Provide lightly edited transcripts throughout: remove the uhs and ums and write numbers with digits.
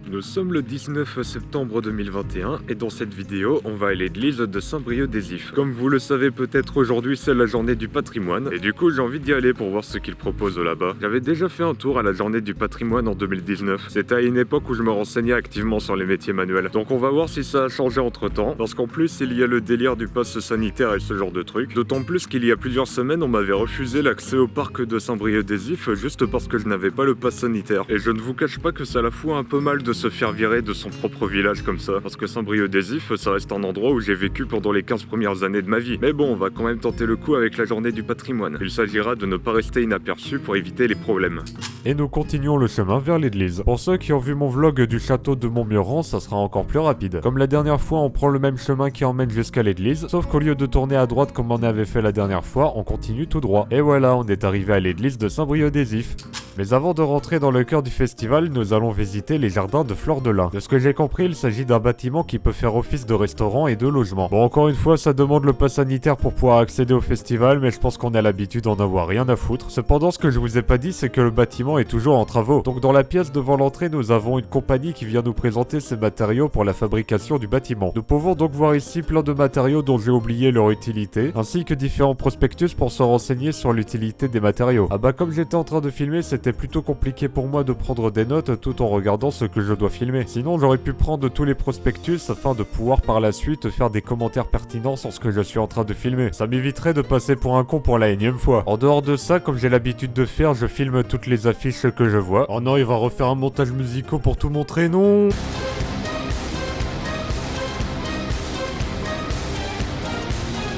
Nous sommes le 19 septembre 2021 et dans cette vidéo, on va à l'église de Saint-Brieuc-des-Ifs. Comme vous le savez peut-être, aujourd'hui c'est la journée du patrimoine et du coup j'ai envie d'y aller pour voir ce qu'ils proposent là-bas. J'avais déjà fait un tour à la journée du patrimoine en 2019. C'était à une époque où je me renseignais activement sur les métiers manuels. Donc on va voir si ça a changé entre temps, parce qu'en plus il y a le délire du pass sanitaire et ce genre de trucs. D'autant plus qu'il y a plusieurs semaines, on m'avait refusé l'accès au parc de Saint-Brieuc-des-Ifs juste parce que je n'avais pas le pass sanitaire. Et je ne vous cache pas que ça la fout un peu mal de se faire virer de son propre village comme ça, parce que Saint-Brieuc-des-Ifs, ça reste un endroit où j'ai vécu pendant les 15 premières années de ma vie. Mais bon, on va quand même tenter le coup avec la journée du patrimoine. Il s'agira de ne pas rester inaperçu pour éviter les problèmes. Et nous continuons le chemin vers l'église. Pour ceux qui ont vu mon vlog du château de Montmurant, ça sera encore plus rapide. Comme la dernière fois, on prend le même chemin qui emmène jusqu'à l'église, sauf qu'au lieu de tourner à droite comme on avait fait la dernière fois, on continue tout droit. Et voilà, on est arrivé à l'église de Saint-Brieuc-des-Ifs. Mais avant de rentrer dans le cœur du festival, nous allons visiter les jardins de Fleur de Lys. De ce que j'ai compris, il s'agit d'un bâtiment qui peut faire office de restaurant et de logement. Bon, encore une fois, ça demande le pass sanitaire pour pouvoir accéder au festival, mais je pense qu'on a l'habitude d'en avoir rien à foutre. Cependant, ce que je vous ai pas dit, c'est que le bâtiment est toujours en travaux. Donc dans la pièce devant l'entrée, nous avons une compagnie qui vient nous présenter ses matériaux pour la fabrication du bâtiment. Nous pouvons donc voir ici plein de matériaux dont j'ai oublié leur utilité, ainsi que différents prospectus pour se renseigner sur l'utilité des matériaux. Ah bah comme j'étais en train de filmer, c'était plutôt compliqué pour moi de prendre des notes tout en regardant ce que je dois filmer. Sinon, j'aurais pu prendre tous les prospectus afin de pouvoir par la suite faire des commentaires pertinents sur ce que je suis en train de filmer. Ça m'éviterait de passer pour un con pour la énième fois. En dehors de ça, comme j'ai l'habitude de faire, je filme toutes les affiches que je vois. Oh non, il va refaire un montage musical pour tout montrer, non!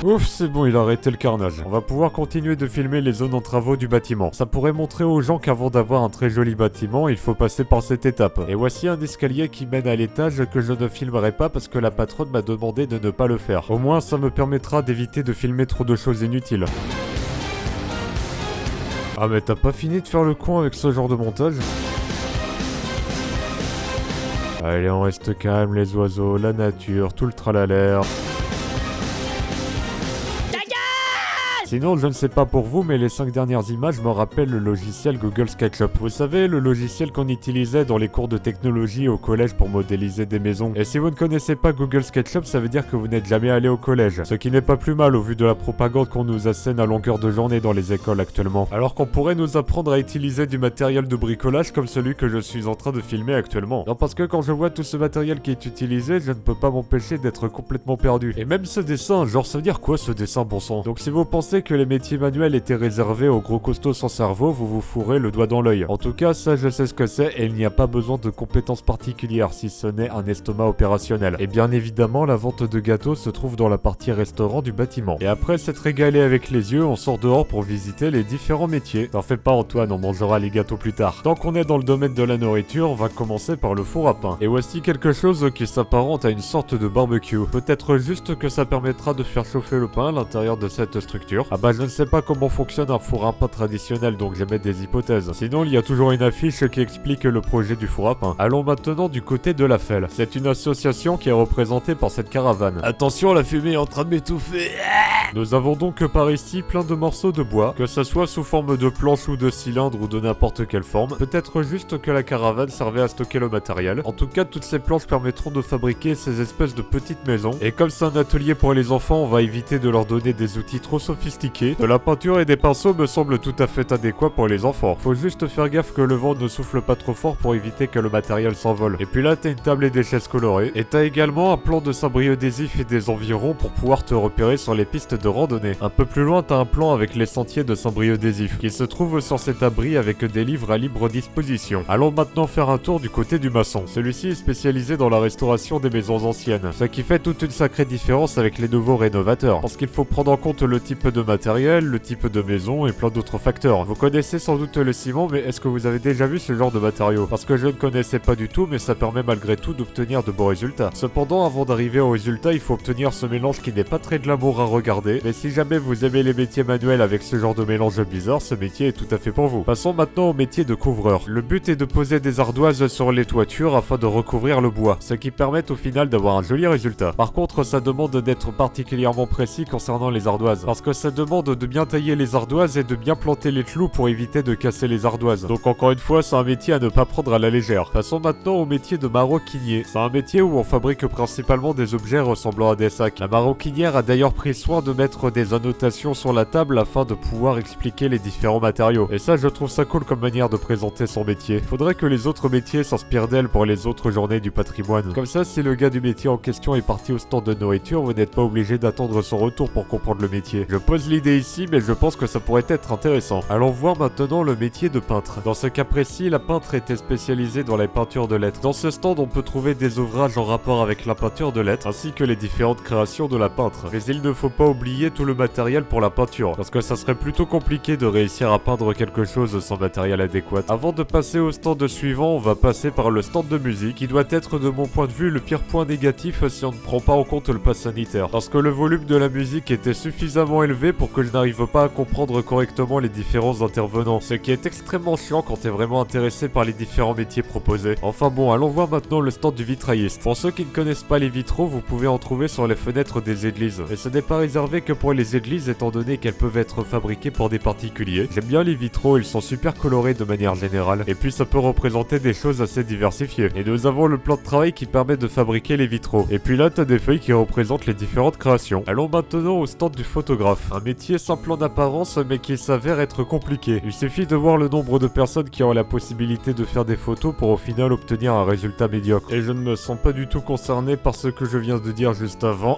Ouf, c'est bon, il a arrêté le carnage. On va pouvoir continuer de filmer les zones en travaux du bâtiment. Ça pourrait montrer aux gens qu'avant d'avoir un très joli bâtiment, il faut passer par cette étape. Et voici un escalier qui mène à l'étage que je ne filmerai pas parce que la patronne m'a demandé de ne pas le faire. Au moins, ça me permettra d'éviter de filmer trop de choses inutiles. Ah mais t'as pas fini de faire le con avec ce genre de montage? Allez, on reste calme, les oiseaux, la nature, tout le tralalaire. Sinon, je ne sais pas pour vous, mais les 5 dernières images me rappellent le logiciel Google SketchUp. Vous savez, le logiciel qu'on utilisait dans les cours de technologie au collège pour modéliser des maisons. Et si vous ne connaissez pas Google SketchUp, ça veut dire que vous n'êtes jamais allé au collège. Ce qui n'est pas plus mal au vu de la propagande qu'on nous assène à longueur de journée dans les écoles actuellement. Alors qu'on pourrait nous apprendre à utiliser du matériel de bricolage comme celui que je suis en train de filmer actuellement. Non, parce que quand je vois tout ce matériel qui est utilisé, je ne peux pas m'empêcher d'être complètement perdu. Et même ce dessin, genre ça veut dire quoi ce dessin, bon sang? Donc si vous pensez que les métiers manuels étaient réservés aux gros costauds sans cerveau, vous vous fourrez le doigt dans l'œil. En tout cas, ça je sais ce que c'est et il n'y a pas besoin de compétences particulières si ce n'est un estomac opérationnel. Et bien évidemment, la vente de gâteaux se trouve dans la partie restaurant du bâtiment. Et après s'être régalé avec les yeux, on sort dehors pour visiter les différents métiers. T'en fais pas Antoine, on mangera les gâteaux plus tard. Tant qu'on est dans le domaine de la nourriture, on va commencer par le four à pain. Et voici quelque chose qui s'apparente à une sorte de barbecue. Peut-être juste que ça permettra de faire chauffer le pain à l'intérieur de cette structure. Ah bah je ne sais pas comment fonctionne un four à pain traditionnel, donc j'émets des hypothèses. Sinon, il y a toujours une affiche qui explique le projet du four à pain. Allons maintenant du côté de la FEL. C'est une association qui est représentée par cette caravane. Attention, la fumée est en train de m'étouffer. Nous avons donc par ici plein de morceaux de bois, que ce soit sous forme de planches ou de cylindres ou de n'importe quelle forme. Peut-être juste que la caravane servait à stocker le matériel. En tout cas, toutes ces planches permettront de fabriquer ces espèces de petites maisons. Et comme c'est un atelier pour les enfants, on va éviter de leur donner des outils trop sophistiqués. De la peinture et des pinceaux me semblent tout à fait adéquats pour les enfants. Faut juste faire gaffe que le vent ne souffle pas trop fort pour éviter que le matériel s'envole. Et puis là, t'as une table et des chaises colorées. Et t'as également un plan de Saint-Brieuc-des-Ifs et des environs pour pouvoir te repérer sur les pistes de randonnée. Un peu plus loin, t'as un plan avec les sentiers de Saint-Brieuc-des-Ifs qui se trouve sur cet abri avec des livres à libre disposition. Allons maintenant faire un tour du côté du maçon. Celui-ci est spécialisé dans la restauration des maisons anciennes, ce qui fait toute une sacrée différence avec les nouveaux rénovateurs, parce qu'il faut prendre en compte le type de matériel, le type de maison et plein d'autres facteurs. Vous connaissez sans doute le ciment, mais est-ce que vous avez déjà vu ce genre de matériaux? Parce que je ne connaissais pas du tout, mais ça permet malgré tout d'obtenir de bons résultats. Cependant, avant d'arriver au résultat, il faut obtenir ce mélange qui n'est pas très glamour à regarder, mais si jamais vous aimez les métiers manuels avec ce genre de mélange bizarre, ce métier est tout à fait pour vous. Passons maintenant au métier de couvreur. Le but est de poser des ardoises sur les toitures afin de recouvrir le bois, ce qui permet au final d'avoir un joli résultat. Par contre, ça demande d'être particulièrement précis concernant les ardoises, parce que ça demande de bien tailler les ardoises et de bien planter les clous pour éviter de casser les ardoises. Donc encore une fois, c'est un métier à ne pas prendre à la légère. Passons maintenant au métier de maroquinier. C'est un métier où on fabrique principalement des objets ressemblant à des sacs. La maroquinière a d'ailleurs pris soin de mettre des annotations sur la table afin de pouvoir expliquer les différents matériaux. Et ça, je trouve ça cool comme manière de présenter son métier. Faudrait que les autres métiers s'inspirent d'elle pour les autres journées du patrimoine. Comme ça, si le gars du métier en question est parti au stand de nourriture, vous n'êtes pas obligé d'attendre son retour pour comprendre le métier. Je pose l'idée ici, mais je pense que ça pourrait être intéressant. Allons voir maintenant le métier de peintre. Dans ce cas précis, la peintre était spécialisée dans les peintures de lettres. Dans ce stand, on peut trouver des ouvrages en rapport avec la peinture de lettres, ainsi que les différentes créations de la peintre. Mais il ne faut pas oublier tout le matériel pour la peinture, parce que ça serait plutôt compliqué de réussir à peindre quelque chose sans matériel adéquat. Avant de passer au stand suivant, on va passer par le stand de musique, qui doit être de mon point de vue le pire point négatif si on ne prend pas en compte le pass sanitaire. Parce que le volume de la musique était suffisamment élevé pour que je n'arrive pas à comprendre correctement les différents intervenants, ce qui est extrêmement chiant quand t'es vraiment intéressé par les différents métiers proposés. Enfin bon, allons voir maintenant le stand du vitrailliste. Pour ceux qui ne connaissent pas les vitraux, vous pouvez en trouver sur les fenêtres des églises. Et ce n'est pas réservé que pour les églises étant donné qu'elles peuvent être fabriquées pour des particuliers. J'aime bien les vitraux, ils sont super colorés de manière générale. Et puis ça peut représenter des choses assez diversifiées. Et nous avons le plan de travail qui permet de fabriquer les vitraux. Et puis là, t'as des feuilles qui représentent les différentes créations. Allons maintenant au stand du photographe. Un métier simple en apparence, mais qui s'avère être compliqué. Il suffit de voir le nombre de personnes qui ont la possibilité de faire des photos pour au final obtenir un résultat médiocre. Et je ne me sens pas du tout concerné par ce que je viens de dire juste avant.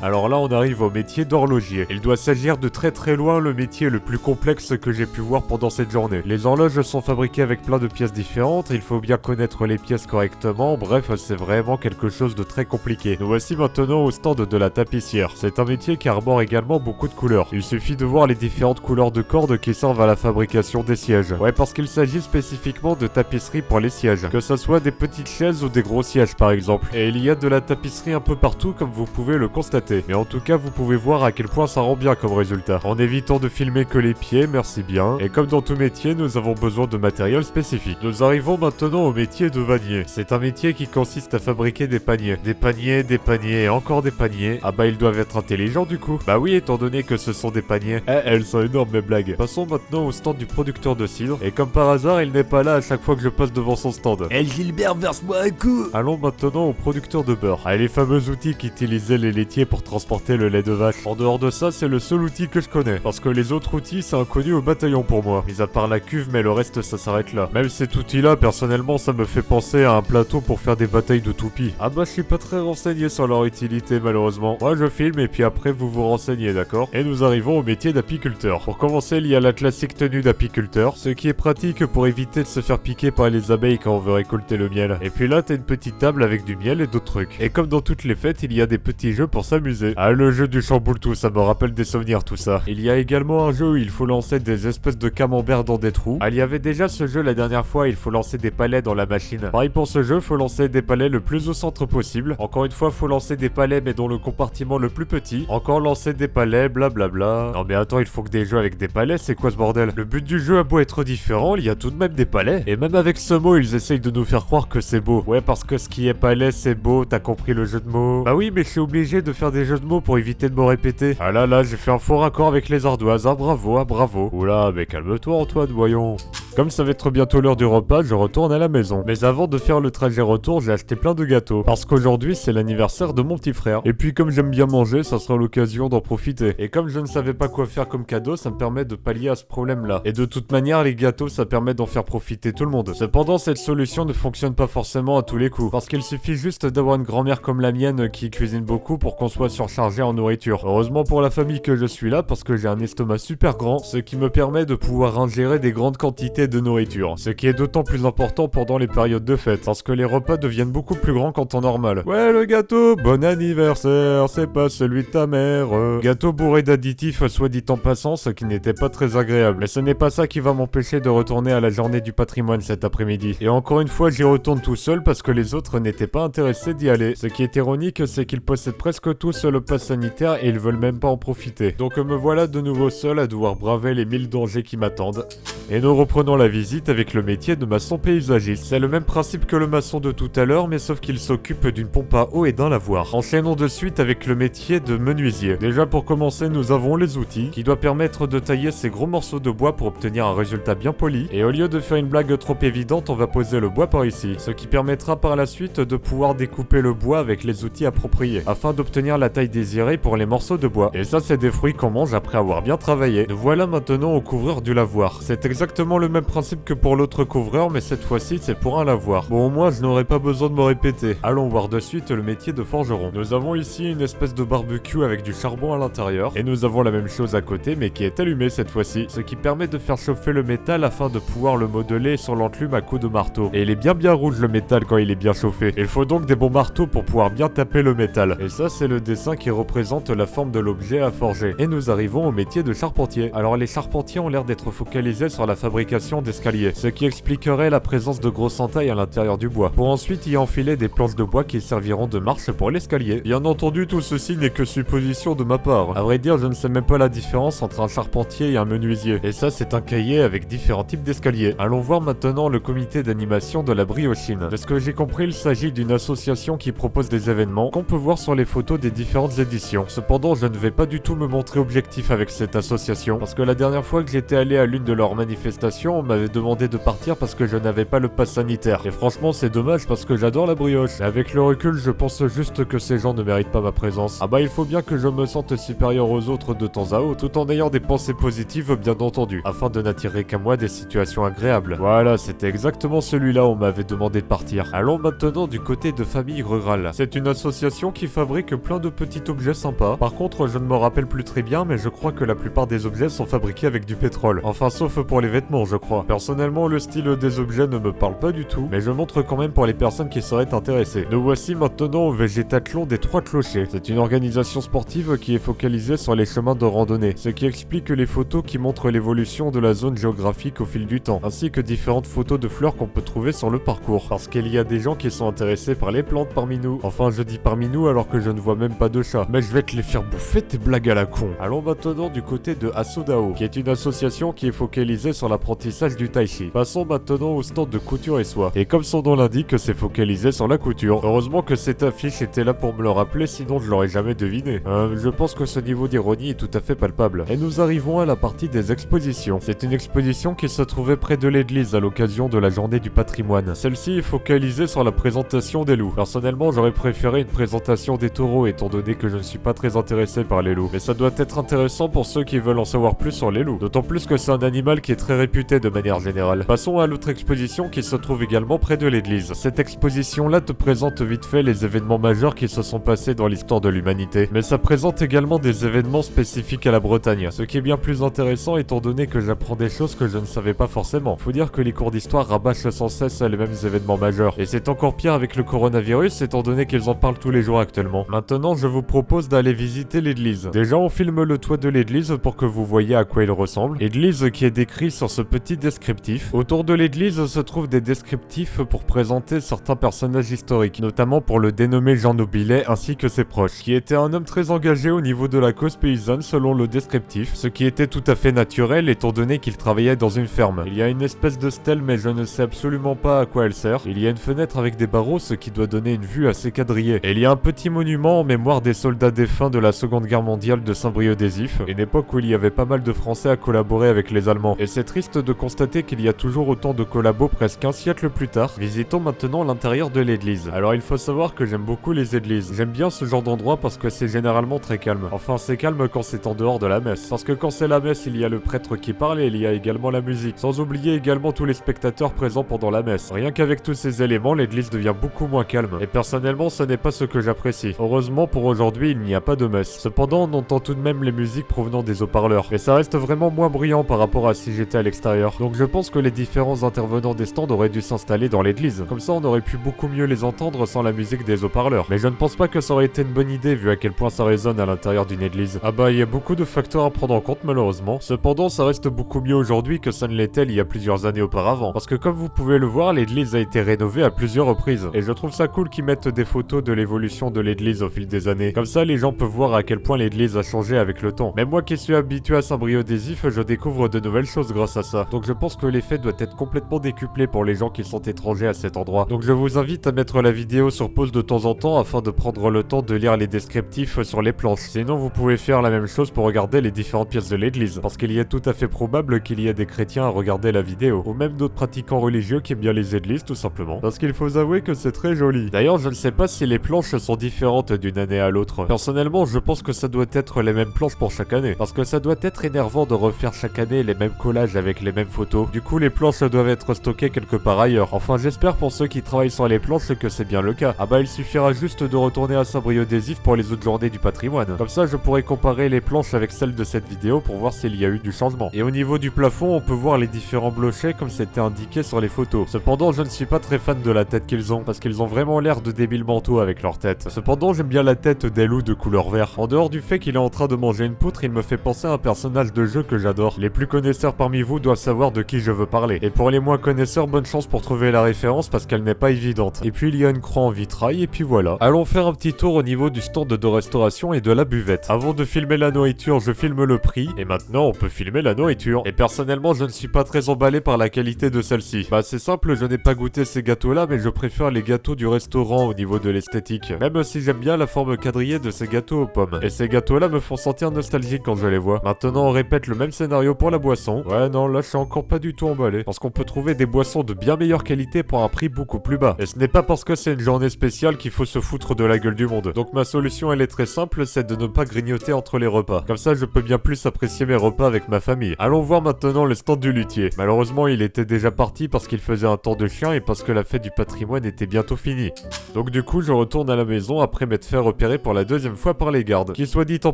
Alors là, on arrive au métier d'horloger. Il doit s'agir de très loin le métier le plus complexe que j'ai pu voir pendant cette journée. Les horloges sont fabriquées avec plein de pièces différentes, il faut bien connaître les pièces correctement, bref, c'est vraiment quelque chose de très compliqué. Nous voici maintenant au stand de la tapissière. C'est un métier qui arbore également beaucoup de couleurs. Il suffit de voir les différentes couleurs de cordes qui servent à la fabrication des sièges. Ouais, parce qu'il s'agit spécifiquement de tapisserie pour les sièges, que ce soit des petites chaises ou des gros sièges par exemple. Et il y a de la tapisserie un peu partout comme vous pouvez le constater. Mais en tout cas, vous pouvez voir à quel point ça rend bien comme résultat. En évitant de filmer que les pieds, merci bien. Et comme dans tout métier, nous avons besoin de matériel spécifique. Nous arrivons maintenant au métier de vannier. C'est un métier qui consiste à fabriquer des paniers. Des paniers et encore des paniers. Ah bah ils doivent être intelligents du coup. Bah oui, étant donné que ce sont des paniers. Eh, elles sont énormes mes blagues. Passons maintenant au stand du producteur de cidre. Et comme par hasard, il n'est pas là à chaque fois que je passe devant son stand. Eh Gilbert, verse-moi un coup. Allons maintenant au producteur de beurre. Ah, les fameux outils qu'utilisaient les laitiers pour transporter le lait de vache. En dehors de ça, c'est le seul outil que je connais. Parce que les autres outils, c'est inconnu au bataillon pour moi. Mis à part la cuve, mais le reste, ça s'arrête là. Même cet outil-là, personnellement, ça me fait penser à un plateau pour faire des batailles de toupies. Ah bah, je suis pas très renseigné sur leur utilité, malheureusement. Moi, je filme et puis après, vous vous renseignez, d'accord? Et nous arrivons au métier d'apiculteur. Pour commencer, il y a la classique tenue d'apiculteur, ce qui est pratique pour éviter de se faire piquer par les abeilles quand on veut récolter le miel. Et puis là, t'as une petite table avec du miel et d'autres trucs. Et comme dans toutes les fêtes, il y a des petits jeux pour s'amuser. Ah, le jeu du chamboule-tout, ça me rappelle des souvenirs tout ça. Il y a également un jeu où il faut lancer des espèces de camemberts dans des trous. Ah, il y avait déjà ce jeu la dernière fois, il faut lancer des palets dans la machine. Pareil pour ce jeu, faut lancer des palets le plus au centre possible. Encore une fois, faut lancer des palets mais dans le compartiment le plus petit. Encore lancer des palets, blablabla. Non mais attends, il faut que des jeux avec des palets, c'est quoi ce bordel? Le but du jeu a beau être différent, il y a tout de même des palais. Et même avec ce mot, ils essayent de nous faire croire que c'est beau. Ouais, parce que ce qui est palais, c'est beau, t'as compris le jeu de mots? Bah oui, mais je suis obligé de faire des jeux de mots pour éviter de me répéter. Ah là, j'ai fait un faux raccord avec les ardoises, ah bravo, ah bravo. Oula, mais calme-toi Antoine, voyons. Comme ça va être bientôt l'heure du repas, je retourne à la maison. Mais avant de faire le trajet retour, j'ai acheté plein de gâteaux. Parce qu'aujourd'hui, c'est l'anniversaire de mon petit frère. Et puis comme j'aime bien manger, ça sera l'occasion d'en profiter. Et comme je ne savais pas quoi faire comme cadeau, ça me permet de pallier à ce problème-là. Et de toute manière, les gâteaux, ça permet d'en faire profiter tout le monde. Cependant, cette solution ne fonctionne pas forcément à tous les coups. Parce qu'il suffit juste d'avoir une grand-mère comme la mienne qui cuisine beaucoup pour qu'on soit surchargé en nourriture. Heureusement pour la famille que je suis là, parce que j'ai un estomac super grand, ce qui me permet de pouvoir ingérer des grandes quantités de nourriture. Ce qui est d'autant plus important pendant les périodes de fête, parce que les repas deviennent beaucoup plus grands qu'en temps normal. Ouais, le gâteau, bon anniversaire, c'est pas celui de ta mère. Gâteau bourré d'additifs, soit dit en passant, ce qui n'était pas très agréable. Mais ce n'est pas ça qui va m'empêcher de retourner à la journée du patrimoine cet après-midi. Et encore une fois, j'y retourne tout seul parce que les autres n'étaient pas intéressés d'y aller. Ce qui est ironique, c'est qu'ils possèdent presque tous le pass sanitaire et ils veulent même pas en profiter. Donc me voilà de nouveau seul à devoir braver les 1000 dangers qui m'attendent. Et nous reprenons maintenant la visite avec le métier de maçon paysagiste. C'est le même principe que le maçon de tout à l'heure, mais sauf qu'il s'occupe d'une pompe à eau et d'un lavoir. Enchaînons de suite avec le métier de menuisier. Déjà pour commencer, nous avons les outils, qui doivent permettre de tailler ces gros morceaux de bois pour obtenir un résultat bien poli. Et au lieu de faire une blague trop évidente, on va poser le bois par ici, ce qui permettra par la suite de pouvoir découper le bois avec les outils appropriés, afin d'obtenir la taille désirée pour les morceaux de bois. Et ça, c'est des fruits qu'on mange après avoir bien travaillé. Nous voilà maintenant au couvreur du lavoir. C'est exactement le même principe que pour l'autre couvreur, mais cette fois-ci c'est pour un lavoir. Bon, au moins je n'aurai pas besoin de me répéter. Allons voir de suite le métier de forgeron. Nous avons ici une espèce de barbecue avec du charbon à l'intérieur, et nous avons la même chose à côté mais qui est allumée cette fois-ci, ce qui permet de faire chauffer le métal afin de pouvoir le modeler sur l'enclume à coups de marteau. Et il est bien rouge le métal quand il est bien chauffé. Il faut donc des bons marteaux pour pouvoir bien taper le métal. Et ça, c'est le dessin qui représente la forme de l'objet à forger. Et nous arrivons au métier de charpentier. Alors les charpentiers ont l'air d'être focalisés sur la fabrication d'escaliers, ce qui expliquerait la présence de grosses entailles à l'intérieur du bois, pour ensuite y enfiler des planches de bois qui serviront de marche pour l'escalier. Bien entendu, tout ceci n'est que supposition de ma part. À vrai dire, je ne sais même pas la différence entre un charpentier et un menuisier. Et ça, c'est un cahier avec différents types d'escaliers. Allons voir maintenant le comité d'animation de la briochine. De ce que j'ai compris, il s'agit d'une association qui propose des événements qu'on peut voir sur les photos des différentes éditions. Cependant, je ne vais pas du tout me montrer objectif avec cette association, parce que la dernière fois que j'étais allé à l'une de leurs manifestations, on m'avait demandé de partir parce que je n'avais pas le pass sanitaire. Et franchement, c'est dommage parce que j'adore la brioche. Mais avec le recul, je pense juste que ces gens ne méritent pas ma présence. Ah bah, il faut bien que je me sente supérieur aux autres de temps à autre, tout en ayant des pensées positives bien entendu, afin de n'attirer qu'à moi des situations agréables. Voilà, c'était exactement celui-là où on m'avait demandé de partir. Allons maintenant du côté de Famille Rurale. C'est une association qui fabrique plein de petits objets sympas. Par contre, je ne me rappelle plus très bien, mais je crois que la plupart des objets sont fabriqués avec du pétrole. Enfin, sauf pour les vêtements, je crois. Personnellement, le style des objets ne me parle pas du tout, mais je montre quand même pour les personnes qui seraient intéressées. Nous voici maintenant au Végétathlon des Trois Clochers. C'est une organisation sportive qui est focalisée sur les chemins de randonnée, ce qui explique les photos qui montrent l'évolution de la zone géographique au fil du temps, ainsi que différentes photos de fleurs qu'on peut trouver sur le parcours, parce qu'il y a des gens qui sont intéressés par les plantes parmi nous. Enfin, je dis parmi nous alors que je ne vois même pas de chat, mais je vais te les faire bouffer tes blagues à la con. Allons maintenant du côté de Asodao, qui est une association qui est focalisée sur l'apprentissage du tai chi. Passons maintenant au stand de couture et soie. Et comme son nom l'indique, c'est focalisé sur la couture. Heureusement que cette affiche était là pour me le rappeler, sinon je l'aurais jamais deviné. Je pense que ce niveau d'ironie est tout à fait palpable. Et nous arrivons à la partie des expositions. C'est une exposition qui se trouvait près de l'église à l'occasion de la journée du patrimoine. Celle-ci est focalisée sur la présentation des loups. Personnellement, j'aurais préféré une présentation des taureaux étant donné que je ne suis pas très intéressé par les loups. Mais ça doit être intéressant pour ceux qui veulent en savoir plus sur les loups. D'autant plus que c'est un animal qui est très réputé de manière générale. Passons à l'autre exposition qui se trouve également près de l'église. Cette exposition-là te présente vite fait les événements majeurs qui se sont passés dans l'histoire de l'humanité. Mais ça présente également des événements spécifiques à la Bretagne. Ce qui est bien plus intéressant étant donné que j'apprends des choses que je ne savais pas forcément. Faut dire que les cours d'histoire rabâchent sans cesse les mêmes événements majeurs. Et c'est encore pire avec le coronavirus étant donné qu'ils en parlent tous les jours actuellement. Maintenant, je vous propose d'aller visiter l'église. Déjà, on filme le toit de l'église pour que vous voyez à quoi il ressemble. Église qui est décrit sur ce petit descriptif. Autour de l'église se trouvent des descriptifs pour présenter certains personnages historiques, notamment pour le dénommé Jean Nobilet ainsi que ses proches, qui était un homme très engagé au niveau de la cause paysanne selon le descriptif, ce qui était tout à fait naturel étant donné qu'il travaillait dans une ferme. Il y a une espèce de stèle mais je ne sais absolument pas à quoi elle sert. Il y a une fenêtre avec des barreaux, ce qui doit donner une vue assez quadrillée. Et il y a un petit monument en mémoire des soldats défunts de la Seconde Guerre mondiale de Saint-Brieuc-des-Ifs, une époque où il y avait pas mal de Français à collaborer avec les Allemands. Et c'est triste de constater qu'il y a toujours autant de collabos presque un siècle plus tard. Visitons maintenant l'intérieur de l'église. Alors il faut savoir que j'aime beaucoup les églises. J'aime bien ce genre d'endroit parce que c'est généralement très calme. Enfin, c'est calme quand c'est en dehors de la messe. Parce que quand c'est la messe, il y a le prêtre qui parle et il y a également la musique. Sans oublier également tous les spectateurs présents pendant la messe. Rien qu'avec tous ces éléments, l'église devient beaucoup moins calme. Et personnellement, ce n'est pas ce que j'apprécie. Heureusement pour aujourd'hui, il n'y a pas de messe. Cependant, on entend tout de même les musiques provenant des haut-parleurs. Et ça reste vraiment moins bruyant par rapport à si j'étais à l'extérieur. Donc je pense que les différents intervenants des stands auraient dû s'installer dans l'église. Comme ça, on aurait pu beaucoup mieux les entendre sans la musique des haut-parleurs. Mais je ne pense pas que ça aurait été une bonne idée vu à quel point ça résonne à l'intérieur d'une église. Ah bah, il y a beaucoup de facteurs à prendre en compte malheureusement. Cependant, ça reste beaucoup mieux aujourd'hui que ça ne l'était il y a plusieurs années auparavant. Parce que comme vous pouvez le voir, l'église a été rénovée à plusieurs reprises. Et je trouve ça cool qu'ils mettent des photos de l'évolution de l'église au fil des années. Comme ça, les gens peuvent voir à quel point l'église a changé avec le temps. Même moi qui suis habitué à Saint-Brieuc-des-Ifs, je découvre de nouvelles choses grâce à ça. Donc donc je pense que l'effet doit être complètement décuplé pour les gens qui sont étrangers à cet endroit. Donc je vous invite à mettre la vidéo sur pause de temps en temps afin de prendre le temps de lire les descriptifs sur les planches. Sinon vous pouvez faire la même chose pour regarder les différentes pièces de l'église, parce qu'il y est tout à fait probable qu'il y ait des chrétiens à regarder la vidéo, ou même d'autres pratiquants religieux qui aiment bien les églises tout simplement, parce qu'il faut avouer que c'est très joli. D'ailleurs je ne sais pas si les planches sont différentes d'une année à l'autre. Personnellement je pense que ça doit être les mêmes planches pour chaque année, parce que ça doit être énervant de refaire chaque année les mêmes collages avec les mêmes photos. Du coup les planches doivent être stockées quelque part ailleurs. Enfin j'espère pour ceux qui travaillent sur les planches que c'est bien le cas. Ah bah il suffira juste de retourner à Saint-Brieuc-des-Ifs pour les autres journées du patrimoine. Comme ça je pourrais comparer les planches avec celles de cette vidéo pour voir s'il y a eu du changement. Et au niveau du plafond on peut voir les différents blochets comme c'était indiqué sur les photos. Cependant je ne suis pas très fan de la tête qu'ils ont, parce qu'ils ont vraiment l'air de débiles mentaux avec leur tête. Cependant j'aime bien la tête d'Elou de couleur vert. En dehors du fait qu'il est en train de manger une poutre, il me fait penser à un personnage de jeu que j'adore. Les plus connaisseurs parmi vous doivent savoir de qui je veux parler. Et pour les moins connaisseurs, bonne chance pour trouver la référence parce qu'elle n'est pas évidente. Et puis il y a une croix en vitrail et puis voilà. Allons faire un petit tour au niveau du stand de restauration et de la buvette. Avant de filmer la nourriture, je filme le prix et maintenant on peut filmer la nourriture. Et personnellement, je ne suis pas très emballé par la qualité de celle-ci. Bah c'est simple, je n'ai pas goûté ces gâteaux-là, mais je préfère les gâteaux du restaurant au niveau de l'esthétique. Même si j'aime bien la forme quadrillée de ces gâteaux aux pommes. Et ces gâteaux-là me font sentir nostalgique quand je les vois. Maintenant on répète le même scénario pour la boisson. Ouais non, là je suis encore pas du tout emballé. Parce qu'on peut trouver des boissons de bien meilleure qualité pour un prix beaucoup plus bas. Et ce n'est pas parce que c'est une journée spéciale qu'il faut se foutre de la gueule du monde. Donc ma solution elle est très simple, c'est de ne pas grignoter entre les repas. Comme ça je peux bien plus apprécier mes repas avec ma famille. Allons voir maintenant le stand du luthier. Malheureusement il était déjà parti parce qu'il faisait un temps de chien et parce que la fête du patrimoine était bientôt finie. Donc du coup je retourne à la maison après m'être fait repérer pour la deuxième fois par les gardes. Qui soit dit en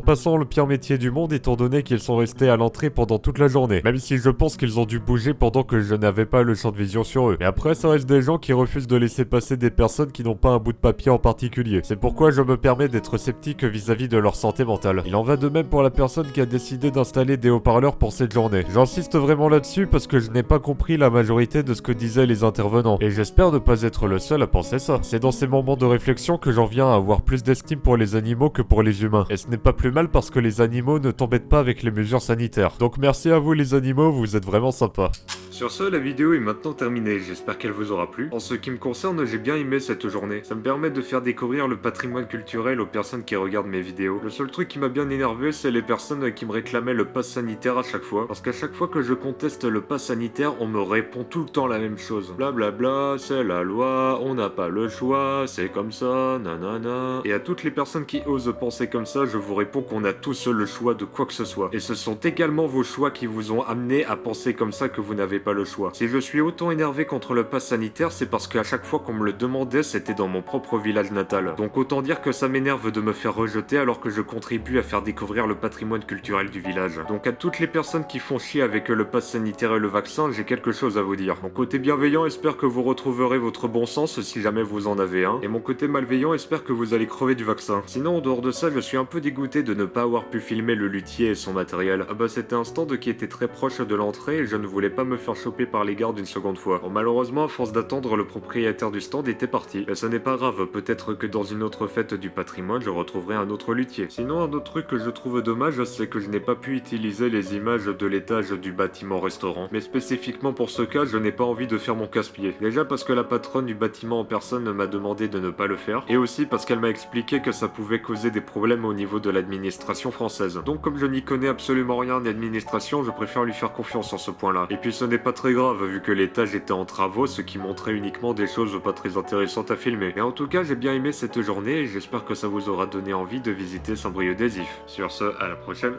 passant le pire métier du monde étant donné qu'ils sont restés à l'entrée pendant toute la journée. Même si je pense qu'ils ont dû bouger pendant que je n'avais pas le champ de vision sur eux. Mais après ça reste des gens qui refusent de laisser passer des personnes qui n'ont pas un bout de papier en particulier. C'est pourquoi je me permets d'être sceptique vis-à-vis de leur santé mentale. Il en va de même pour la personne qui a décidé d'installer des haut-parleurs pour cette journée. J'insiste vraiment là-dessus parce que je n'ai pas compris la majorité de ce que disaient les intervenants. Et j'espère ne pas être le seul à penser ça. C'est dans ces moments de réflexion que j'en viens à avoir plus d'estime pour les animaux que pour les humains. Et ce n'est pas plus mal parce que les animaux ne t'embêtent pas avec les mesures sanitaires. Donc merci à vous les animaux, vous êtes vraiment sympas. Sur ce, la vidéo est maintenant terminée, j'espère qu'elle vous aura plu. En ce qui me concerne, j'ai bien aimé cette journée. Ça me permet de faire découvrir le patrimoine culturel aux personnes qui regardent mes vidéos. Le seul truc qui m'a bien énervé, c'est les personnes qui me réclamaient le pass sanitaire à chaque fois. Parce qu'à chaque fois que je conteste le pass sanitaire, on me répond tout le temps la même chose. Blablabla, c'est la loi, on n'a pas le choix, c'est comme ça, nanana. Et à toutes les personnes qui osent penser comme ça, je vous réponds qu'on a tous le choix de quoi que ce soit. Et ce sont également vos choix qui vous ont amené à penser comme ça que vous n'avez pas le choix. Si je suis autant énervé contre le pass sanitaire, c'est parce qu'à chaque fois qu'on me le demandait, c'était dans mon propre village natal. Donc autant dire que ça m'énerve de me faire rejeter alors que je contribue à faire découvrir le patrimoine culturel du village. Donc à toutes les personnes qui font chier avec le pass sanitaire et le vaccin, j'ai quelque chose à vous dire. Mon côté bienveillant espère que vous retrouverez votre bon sens si jamais vous en avez un, et mon côté malveillant espère que vous allez crever du vaccin. Sinon en dehors de ça, je suis un peu dégoûté de ne pas avoir pu filmer le luthier et son matériel. Ah bah c'était un stand qui était très proche de l'entrée et je ne voulais pas me faire choper par les gardes une seconde fois. Bon, malheureusement, à force d'attendre, le propriétaire du stand était parti. Mais ce n'est pas grave, peut-être que dans une autre fête du patrimoine, je retrouverai un autre luthier. Sinon, un autre truc que je trouve dommage, c'est que je n'ai pas pu utiliser les images de l'étage du bâtiment restaurant. Mais spécifiquement pour ce cas, je n'ai pas envie de faire mon casse-pied. Déjà parce que la patronne du bâtiment en personne m'a demandé de ne pas le faire, et aussi parce qu'elle m'a expliqué que ça pouvait causer des problèmes au niveau de l'administration française. Donc comme je n'y connais absolument rien en administration, je préfère lui faire confiance sur ce point-là. Et puis ce n'est pas très grave vu que l'étage était en travaux, ce qui montrait uniquement des choses pas très intéressantes à filmer. Et en tout cas, j'ai bien aimé cette journée et j'espère que ça vous aura donné envie de visiter Saint-Brieuc-des-Ifs. Sur ce, à la prochaine.